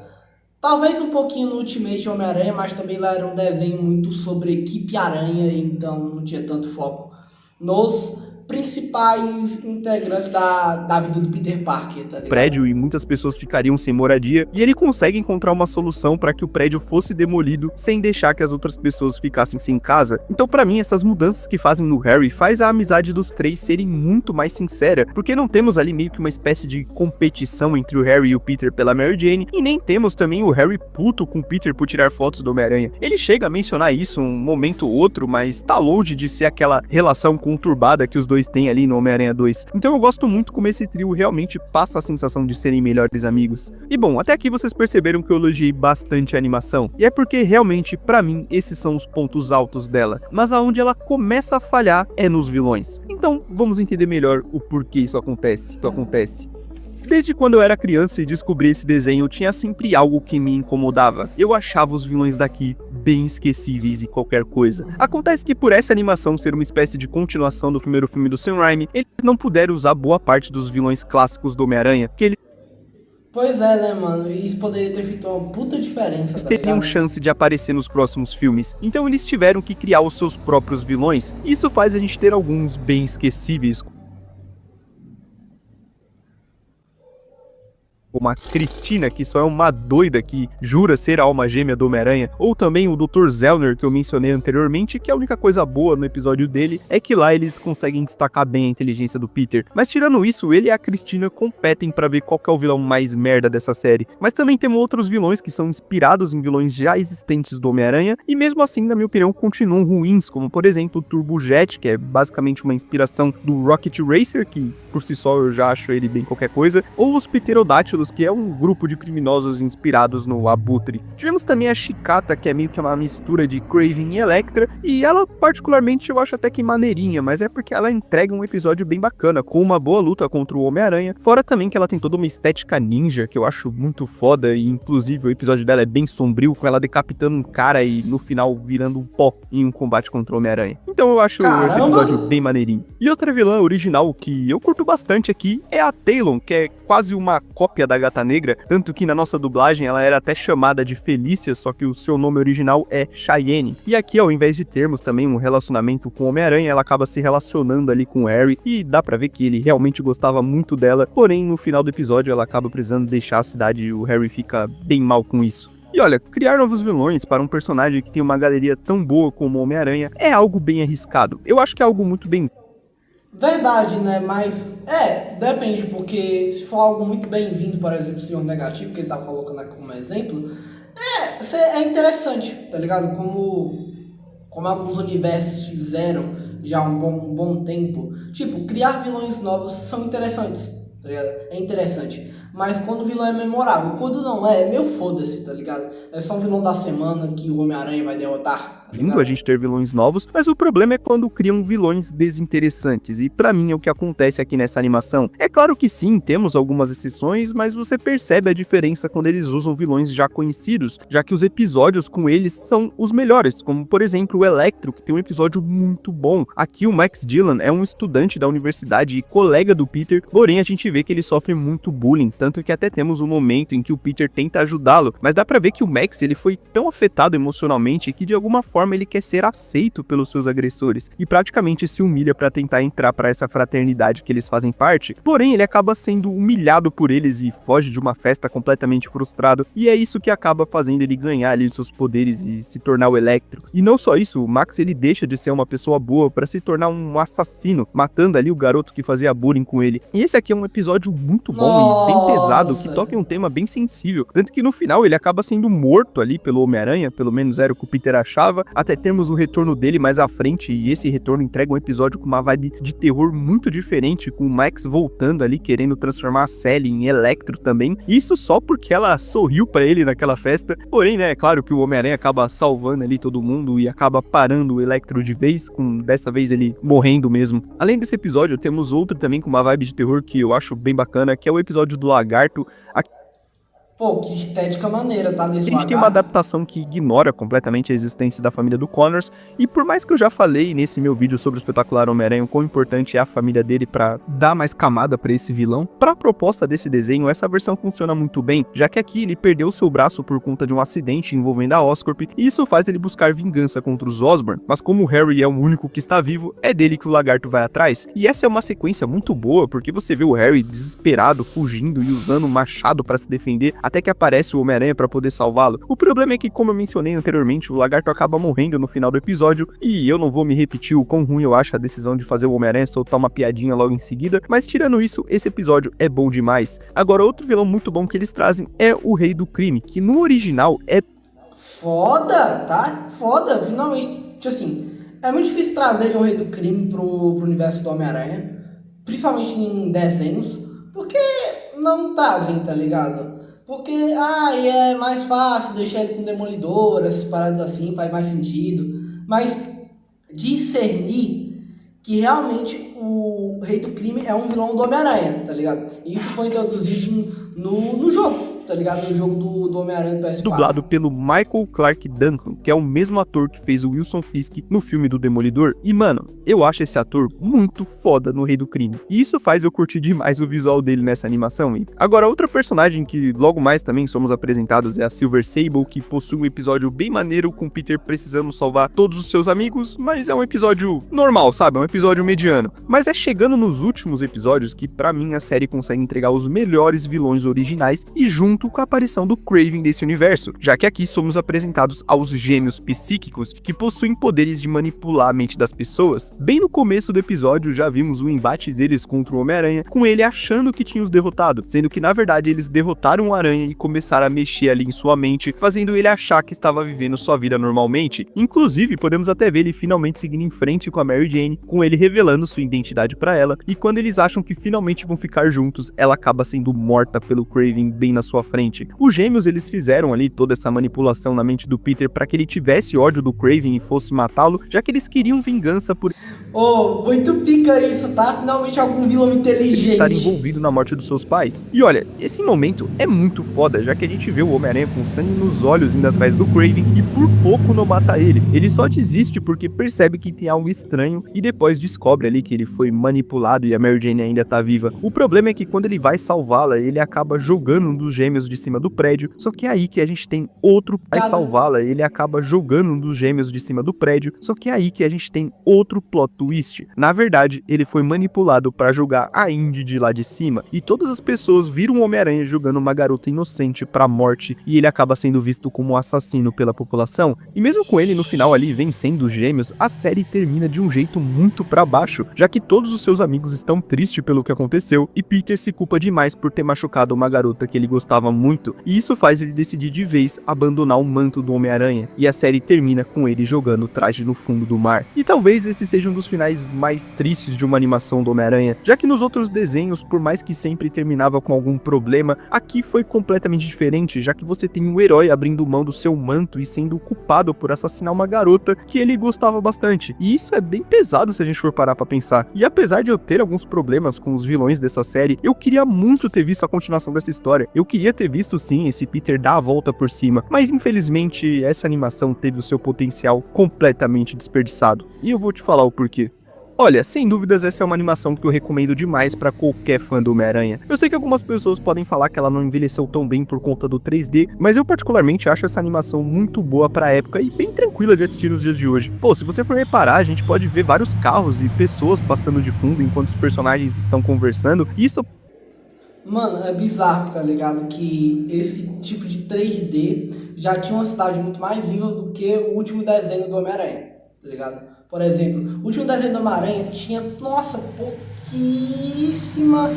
Talvez um pouquinho no Ultimate Homem-Aranha, mas também lá era um desenho muito sobre equipe aranha, então não tinha tanto foco nos principais integrantes da vida do Peter Parker, tá ligado? Prédio e muitas pessoas ficariam sem moradia, e ele consegue encontrar uma solução para que o prédio fosse demolido sem deixar que as outras pessoas ficassem sem casa. Então, pra mim, essas mudanças que fazem no Harry faz a amizade dos três serem muito mais sincera, porque não temos ali meio que uma espécie de competição entre o Harry e o Peter pela Mary Jane, e nem temos também o Harry puto com o Peter por tirar fotos do Homem-Aranha. Ele chega a mencionar isso um momento ou outro, mas tá longe de ser aquela relação conturbada que os dois têm ali no Homem-Aranha 2. Então eu gosto muito como esse trio realmente passa a sensação de serem melhores amigos. E bom, até aqui vocês perceberam que eu elogiei bastante a animação, e é porque realmente, pra mim, esses são os pontos altos dela, mas aonde ela começa a falhar é nos vilões. Então, vamos entender melhor o porquê isso acontece. Desde quando eu era criança e descobri esse desenho, tinha sempre algo que me incomodava. Eu achava os vilões daqui bem esquecíveis e qualquer coisa. Acontece que por essa animação ser uma espécie de continuação do primeiro filme do Sam Raimi, eles não puderam usar boa parte dos vilões clássicos do Homem-Aranha, que eles Pois é, né, mano? Isso poderia ter feito uma puta diferença, tá teriam ligado? chance de aparecer nos próximos filmes. Então eles tiveram que criar os seus próprios vilões. Isso faz a gente ter alguns bem esquecíveis, como a Cristina, que só é uma doida que jura ser a alma gêmea do Homem-Aranha, ou também o Dr. Zellner, que eu mencionei anteriormente, que a única coisa boa no episódio dele é que lá eles conseguem destacar bem a inteligência do Peter. Mas tirando isso, ele e a Cristina competem pra ver qual que é o vilão mais merda dessa série. Mas também temos outros vilões que são inspirados em vilões já existentes do Homem-Aranha, e mesmo assim, na minha opinião, continuam ruins, como por exemplo o Turbo Jet, que é basicamente uma inspiração do Rocket Racer, que por si só eu já acho ele bem qualquer coisa, ou os Pterodáctilos, que é um grupo de criminosos inspirados no Abutre. Tivemos também a Chicata, que é meio que uma mistura de Kraven e Electra, e ela particularmente eu acho até que maneirinha, mas é porque ela entrega um episódio bem bacana, com uma boa luta contra o Homem-Aranha, fora também que ela tem toda uma estética ninja, que eu acho muito foda, e inclusive o episódio dela é bem sombrio, com ela decapitando um cara e no final virando um pó em um combate contra o Homem-Aranha. Então eu acho esse episódio bem maneirinho. E outra vilã original que eu curto bastante aqui é a Talon, que é quase uma cópia da Gata Negra, tanto que na nossa dublagem ela era até chamada de Felícia, só que o seu nome original é Cheyenne. E aqui, ao invés de termos também um relacionamento com o Homem-Aranha, ela acaba se relacionando ali com o Harry, e dá pra ver que ele realmente gostava muito dela, porém no final do episódio ela acaba precisando deixar a cidade e o Harry fica bem mal com isso. E olha, criar novos vilões para um personagem que tem uma galeria tão boa como o Homem-Aranha é algo bem arriscado. Eu acho que é algo muito bem... Verdade, né? Mas, depende, porque se for algo muito bem-vindo, por exemplo, o Senhor Negativo, que ele tá colocando aqui como exemplo, é interessante, tá ligado? Como alguns universos fizeram já há um bom tempo. Tipo, criar vilões novos são interessantes, tá ligado? É interessante. Mas quando o vilão é memorável, quando não é meio foda-se, tá ligado? É só um vilão da semana que o Homem-Aranha vai derrotar. Vindo a gente ter vilões novos, mas o problema é quando criam vilões desinteressantes, e pra mim é o que acontece aqui nessa animação. É claro que sim, temos algumas exceções, mas você percebe a diferença quando eles usam vilões já conhecidos, já que os episódios com eles são os melhores, como por exemplo o Electro, que tem um episódio muito bom. Aqui o Max Dillon é um estudante da universidade e colega do Peter, porém a gente vê que ele sofre muito bullying, tanto que até temos um momento em que o Peter tenta ajudá-lo, mas dá pra ver que o Max ele foi tão afetado emocionalmente que de alguma forma ele quer ser aceito pelos seus agressores e praticamente se humilha pra tentar entrar pra essa fraternidade que eles fazem parte, porém ele acaba sendo humilhado por eles e foge de uma festa completamente frustrado, e é isso que acaba fazendo ele ganhar ali os seus poderes e se tornar o Electro. E não só isso, o Max ele deixa de ser uma pessoa boa pra se tornar um assassino, matando ali o garoto que fazia bullying com ele. E esse aqui é um episódio muito bom e bem pesado, que toca em um tema bem sensível, tanto que no final ele acaba sendo morto ali pelo Homem-Aranha, pelo menos era o que o Peter achava, até termos o retorno dele mais à frente, e esse retorno entrega um episódio com uma vibe de terror muito diferente, com o Max voltando ali, querendo transformar a Sally em Electro também, isso só porque ela sorriu pra ele naquela festa, porém, né, é claro que o Homem-Aranha acaba salvando ali todo mundo e acaba parando o Electro de vez, com dessa vez ele morrendo mesmo. Além desse episódio, temos outro também com uma vibe de terror que eu acho bem bacana, que é o episódio do Lagarto. Pô, que estética maneira, tá? Nesse A gente tem uma lagarto. adaptação que ignora completamente a existência da família do Connors, e por mais que eu já falei nesse meu vídeo sobre o espetacular Homem-Aranha o quão importante é a família dele pra dar mais camada pra esse vilão, pra proposta desse desenho, essa versão funciona muito bem, já que aqui ele perdeu seu braço por conta de um acidente envolvendo a Oscorp, e isso faz ele buscar vingança contra os Osborn, mas como o Harry é o único que está vivo, é dele que o lagarto vai atrás. E essa é uma sequência muito boa, porque você vê o Harry desesperado, fugindo e usando um machado pra se defender, até que aparece o Homem-Aranha pra poder salvá-lo. O problema é que, como eu mencionei anteriormente, o lagarto acaba morrendo no final do episódio, e eu não vou me repetir o quão ruim eu acho a decisão de fazer o Homem-Aranha soltar uma piadinha logo em seguida, mas tirando isso, esse episódio é bom demais. Agora, outro vilão muito bom que eles trazem é o Rei do Crime, que no original é Foda, tá? Foda, finalmente. Tipo assim, é muito difícil trazerem o Rei do Crime pro universo do Homem-Aranha, principalmente em desenhos, porque não trazem, tá ligado? Porque, é mais fácil deixar ele com Demolidor, essas paradas assim, faz mais sentido. Mas discernir que realmente o Rei do Crime é um vilão do Homem-Aranha, tá ligado? E isso foi introduzido no jogo, tá ligado? No jogo do Homem-Aranha do PS4. dublado pelo Michael Clarke Duncan, que é o mesmo ator que fez o Wilson Fisk no filme do Demolidor. E mano, eu acho esse ator muito foda no Rei do Crime. E isso faz eu curtir demais o visual dele nessa animação. E agora, outra personagem que logo mais também somos apresentados é a Silver Sable, que possui um episódio bem maneiro com Peter precisando salvar todos os seus amigos, mas é um episódio normal, sabe? É um episódio mediano. Mas é chegando nos últimos episódios que pra mim a série consegue entregar os melhores vilões originais e junto com a aparição do Kraven desse universo, já que aqui somos apresentados aos gêmeos psíquicos que possuem poderes de manipular a mente das pessoas. Bem no começo do episódio já vimos o embate deles contra o Homem-Aranha, com ele achando que tinha os derrotado, sendo que na verdade eles derrotaram o Aranha e começaram a mexer ali em sua mente, fazendo ele achar que estava vivendo sua vida normalmente. Inclusive, podemos até ver ele finalmente seguindo em frente com a Mary Jane, com ele revelando sua identidade pra ela, e quando eles acham que finalmente vão ficar juntos, ela acaba sendo morta pelo Kraven bem na sua frente. Os gêmeos, eles fizeram ali toda essa manipulação na mente do Peter para que ele tivesse ódio do Kraven e fosse matá-lo, já que eles queriam vingança por Muito pica isso, tá? Finalmente algum vilão ele inteligente. estar envolvido na morte dos seus pais. E olha, esse momento é muito foda, já que a gente vê o Homem-Aranha com sangue nos olhos indo atrás do Kraven e por pouco não mata ele. Ele só desiste porque percebe que tem algo estranho e depois descobre ali que ele foi manipulado e a Mary Jane ainda tá viva. O problema é que quando ele vai salvá-la, ele acaba jogando um dos gêmeos de cima do prédio, só que é aí que a gente tem outro vai salvá-la, ele acaba jogando um dos gêmeos de cima do prédio, só que é aí que a gente tem outro plot twist. Na verdade, ele foi manipulado para jogar a Indy de lá de cima, e todas as pessoas viram o Homem-Aranha jogando uma garota inocente pra morte, e ele acaba sendo visto como um assassino pela população. E mesmo com ele no final ali vencendo os gêmeos, a série termina de um jeito muito pra baixo, já que todos os seus amigos estão tristes pelo que aconteceu, e Peter se culpa demais por ter machucado uma garota que ele gostava muito, e isso faz ele decidir de vez abandonar o manto do Homem-Aranha, e a série termina com ele jogando o traje no fundo do mar. E talvez esse seja um dos finais mais tristes de uma animação do Homem-Aranha, já que nos outros desenhos, por mais que sempre terminava com algum problema, aqui foi completamente diferente, já que você tem um herói abrindo mão do seu manto e sendo culpado por assassinar uma garota que ele gostava bastante. E isso é bem pesado se a gente for parar pra pensar. E apesar de eu ter alguns problemas com os vilões dessa série, eu queria muito ter visto a continuação dessa história. Eu queria ter visto sim esse Peter dar a volta por cima, mas infelizmente essa animação teve o seu potencial completamente desperdiçado. E eu vou te falar o porquê. Olha, sem dúvidas essa é uma animação que eu recomendo demais pra qualquer fã do Homem-Aranha. Eu sei que algumas pessoas podem falar que ela não envelheceu tão bem por conta do 3D, mas eu particularmente acho essa animação muito boa pra época e bem tranquila de assistir nos dias de hoje. Pô, se você for reparar, a gente pode ver vários carros e pessoas passando de fundo enquanto os personagens estão conversando, e isso... Mano, é bizarro, tá ligado? Que esse tipo de 3D já tinha uma cidade muito mais viva do que o último desenho do Homem-Aranha, tá ligado? Por exemplo, o último desenho do Homem-Aranha tinha, nossa, pouquíssima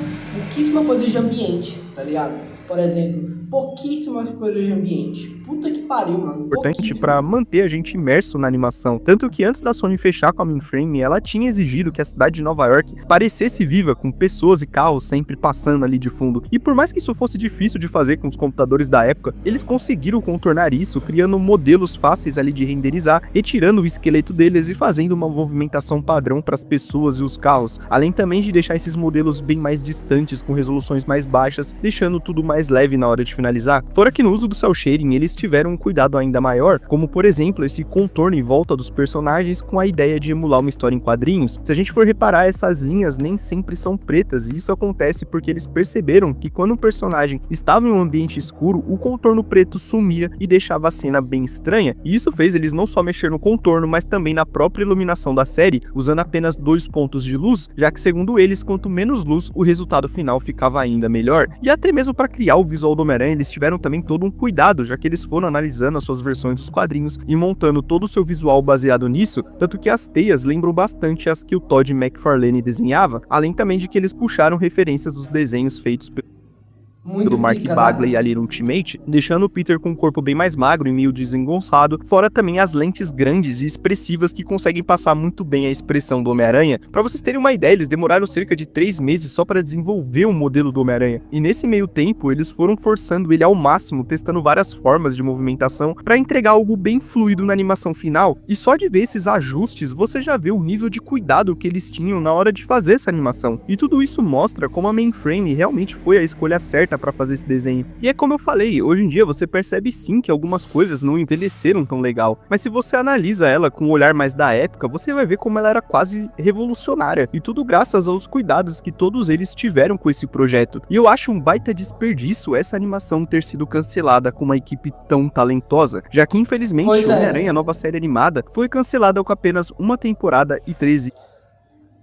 coisa de ambiente, tá ligado? Por exemplo, pouquíssimas coisas de ambiente. Puta que pariu, mano. Importante pra manter a gente imerso na animação. Tanto que antes da Sony fechar com a mainframe, ela tinha exigido que a cidade de Nova York parecesse viva, com pessoas e carros sempre passando ali de fundo. E por mais que isso fosse difícil de fazer com os computadores da época, eles conseguiram contornar isso, criando modelos fáceis ali de renderizar, retirando o esqueleto deles e fazendo uma movimentação padrão para as pessoas e os carros, além também de deixar esses modelos bem mais distantes, com resoluções mais baixas, deixando tudo mais leve na hora de finalizar, fora que no uso do cel shading eles tiveram um cuidado ainda maior, como por exemplo esse contorno em volta dos personagens com a ideia de emular uma história em quadrinhos. Se a gente for reparar, essas linhas nem sempre são pretas, e isso acontece porque eles perceberam que quando um personagem estava em um ambiente escuro, o contorno preto sumia e deixava a cena bem estranha, e isso fez eles não só mexer no contorno, mas também na própria iluminação da série, usando apenas 2 pontos de luz, já que segundo eles, quanto menos luz, o resultado final ficava ainda melhor. E até mesmo para criar o visual do Homem-Aranha, eles tiveram também todo um cuidado, já que eles foram analisando as suas versões dos quadrinhos e montando todo o seu visual baseado nisso, tanto que as teias lembram bastante as que o Todd McFarlane desenhava, além também de que eles puxaram referências dos desenhos feitos pelo Mark Bagley ali no Ultimate, deixando o Peter com um corpo bem mais magro e meio desengonçado, fora também as lentes grandes e expressivas que conseguem passar muito bem a expressão do Homem-Aranha. Pra vocês terem uma ideia, eles demoraram cerca de 3 meses só para desenvolver o modelo do Homem-Aranha, e nesse meio tempo eles foram forçando ele ao máximo, testando várias formas de movimentação para entregar algo bem fluido na animação final, e só de ver esses ajustes você já vê o nível de cuidado que eles tinham na hora de fazer essa animação, e tudo isso mostra como a Mainframe realmente foi a escolha certa para fazer esse desenho. E é como eu falei, hoje em dia você percebe sim que algumas coisas não envelheceram tão legal, mas se você analisa ela com um olhar mais da época, você vai ver como ela era quase revolucionária, e tudo graças aos cuidados que todos eles tiveram com esse projeto. E eu acho um baita desperdício essa animação ter sido cancelada com uma equipe tão talentosa, já que infelizmente Homem-Aranha, a nova série animada, foi cancelada com apenas uma temporada e 13.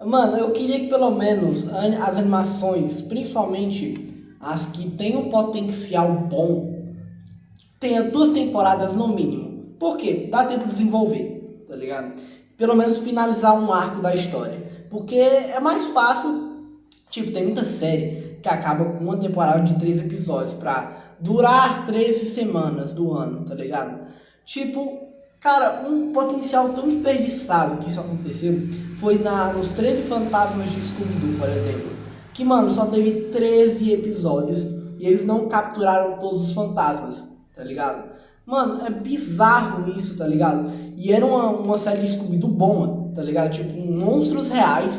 Mano, eu queria que pelo menos as animações, principalmente as que têm um potencial bom, tenha 2 temporadas no mínimo. Por quê? Dá tempo de desenvolver, tá ligado? Pelo menos finalizar um arco da história. Porque é mais fácil, tipo, tem muita série que acaba com uma temporada de 3 episódios pra durar 13 semanas do ano, tá ligado? Tipo, cara, um potencial tão desperdiçado que isso aconteceu foi nos 13 Fantasmas de Scooby-Doo, por exemplo. Que, mano, só teve 13 episódios e eles não capturaram todos os fantasmas, tá ligado? Mano, é bizarro isso, tá ligado? E era uma série de Scooby-Doo bom, tá ligado? Tipo, monstros reais,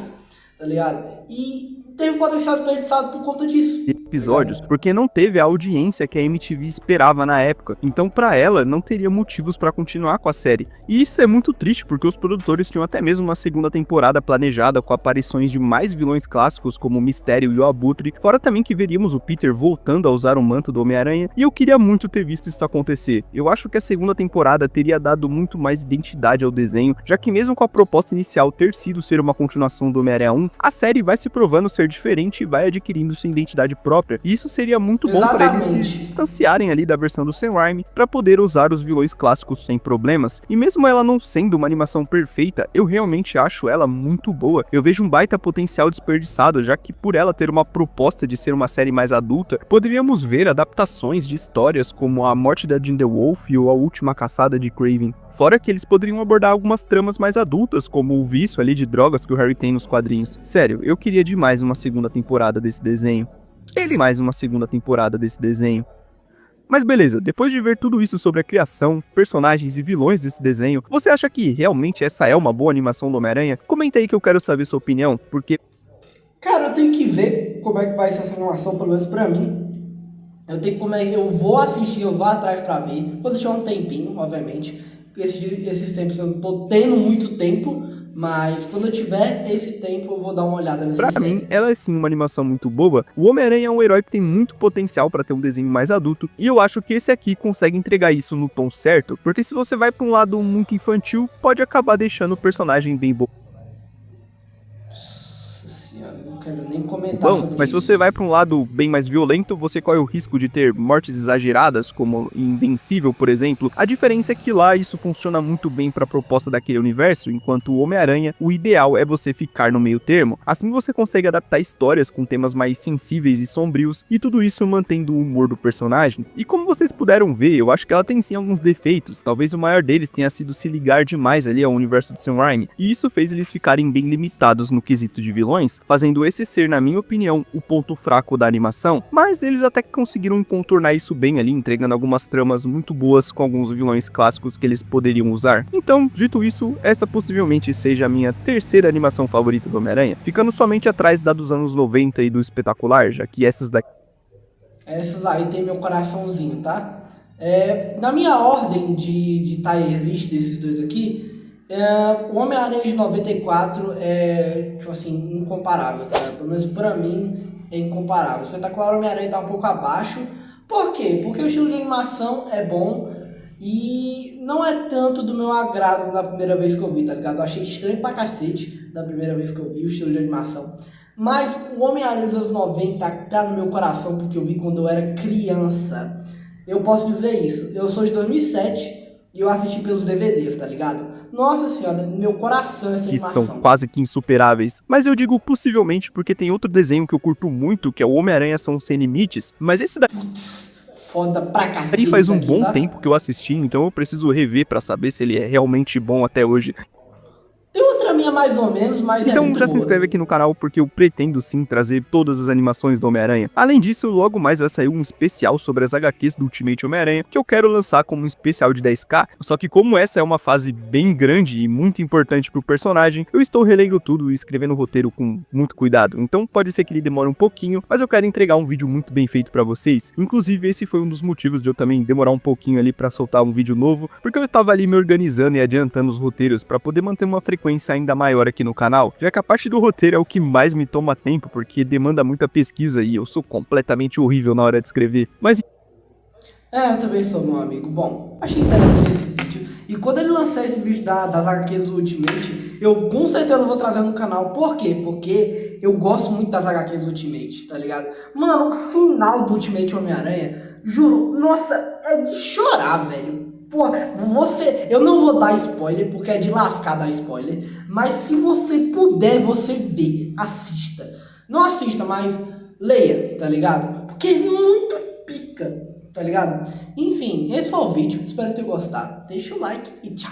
tá ligado? E teve potencial desperdiçado por conta disso. Episódios, porque não teve a audiência que a MTV esperava na época, então pra ela não teria motivos pra continuar com a série. E isso é muito triste, porque os produtores tinham até mesmo uma segunda temporada planejada com aparições de mais vilões clássicos como o Mistério e o Abutre, fora também que veríamos o Peter voltando a usar o manto do Homem-Aranha, e eu queria muito ter visto isso acontecer. Eu acho que a segunda temporada teria dado muito mais identidade ao desenho, já que mesmo com a proposta inicial ter sido ser uma continuação do Homem-Aranha 1, a série vai se provando ser diferente e vai adquirindo sua identidade própria. E isso seria muito bom para eles se distanciarem ali da versão do Sam Raimi para poder usar os vilões clássicos sem problemas. E mesmo ela não sendo uma animação perfeita, eu realmente acho ela muito boa. Eu vejo um baita potencial desperdiçado, já que por ela ter uma proposta de ser uma série mais adulta, poderíamos ver adaptações de histórias como A Morte da Jean the Wolf ou A Última Caçada de Kraven. Fora que eles poderiam abordar algumas tramas mais adultas, como o vício ali de drogas que o Harry tem nos quadrinhos. Sério, eu queria demais uma segunda temporada desse desenho. Mas beleza, depois de ver tudo isso sobre a criação, personagens e vilões desse desenho, você acha que realmente essa é uma boa animação do Homem-Aranha? Comenta aí que eu quero saber sua opinião, porque... Cara, eu tenho que ver como é que vai ser essa animação, pelo menos pra mim. Eu vou assistir, eu vou atrás pra ver. Vou deixar um tempinho, obviamente. Esses tempos eu não tô tendo muito tempo, mas quando eu tiver esse tempo eu vou dar uma olhada nessa série. Pra mim, ela é sim uma animação muito boa. O Homem-Aranha é um herói que tem muito potencial pra ter um desenho mais adulto, e eu acho que esse aqui consegue entregar isso no tom certo, porque se você vai pra um lado muito infantil, pode acabar deixando o personagem bem bom. Quero nem comentar sobre mas isso. se você vai para um lado bem mais violento, você corre o risco de ter mortes exageradas, como em Invencível, por exemplo. A diferença é que lá isso funciona muito bem para a proposta daquele universo, enquanto o Homem-Aranha, o ideal é você ficar no meio termo. Assim você consegue adaptar histórias com temas mais sensíveis e sombrios, e tudo isso mantendo o humor do personagem. E como vocês puderam ver, eu acho que ela tem sim alguns defeitos. Talvez o maior deles tenha sido se ligar demais ali ao universo de Sam Raimi, e isso fez eles ficarem bem limitados no quesito de vilões, fazendo esse ser, na minha opinião, o ponto fraco da animação, mas eles até que conseguiram contornar isso bem ali, entregando algumas tramas muito boas com alguns vilões clássicos que eles poderiam usar. Então, dito isso, essa possivelmente seja a minha terceira animação favorita do Homem-Aranha, ficando somente atrás da dos anos 90 e do Espetacular, já que essas daqui Essas aí tem meu coraçãozinho, tá? Na minha ordem de tier list desses dois aqui, o Homem-Aranha de 94 é, tipo assim, incomparável, tá? Pelo menos pra mim é incomparável. O Espetacular Homem-Aranha tá um pouco abaixo. Por quê? Porque o estilo de animação é bom e não é tanto do meu agrado na primeira vez que eu vi, tá ligado? Eu achei estranho pra cacete na primeira vez que eu vi o estilo de animação. Mas o Homem-Aranha dos anos 90 tá no meu coração porque eu vi quando eu era criança. Eu posso dizer isso. Eu sou de 2007 e eu assisti pelos DVDs, tá ligado? Nossa senhora, no meu coração essa Que são animação. quase que insuperáveis. Mas eu digo possivelmente porque tem outro desenho que eu curto muito, que é o Homem-Aranha São Sem Limites, mas esse Putz, foda pra daí cacete faz isso um aqui, bom tá? tempo que eu assisti, então eu preciso rever pra saber se ele é realmente bom até hoje. Tem outra minha mais ou menos, mas é Então muito já se boa. inscreve aqui no canal porque eu pretendo sim trazer todas as animações do Homem-Aranha. Além disso, logo mais vai sair um especial sobre as HQs do Ultimate Homem-Aranha, que eu quero lançar como um especial de 10k, só que como essa é uma fase bem grande e muito importante pro personagem, eu estou relendo tudo e escrevendo o roteiro com muito cuidado, então pode ser que ele demore um pouquinho, mas eu quero entregar um vídeo muito bem feito pra vocês. Inclusive esse foi um dos motivos de eu também demorar um pouquinho ali pra soltar um vídeo novo, porque eu estava ali me organizando e adiantando os roteiros pra poder manter uma frequência ainda maior aqui no canal, já que a parte do roteiro é o que mais me toma tempo, porque demanda muita pesquisa e eu sou completamente horrível na hora de escrever. Mas Eu também sou, meu amigo. Bom, achei interessante esse vídeo. E quando ele lançar esse vídeo das HQs do Ultimate, eu com certeza vou trazer no canal. Por quê? Porque eu gosto muito das HQs do Ultimate, tá ligado? Mano, o final do Ultimate Homem-Aranha, juro, nossa, é de chorar, velho. Pô, eu não vou dar spoiler, porque é de lascar dar spoiler, mas se você puder, você vê, assista. Não assista, mas leia, tá ligado? Porque é muito pica, tá ligado? Enfim, esse foi o vídeo, espero ter gostado. Deixa o like e tchau.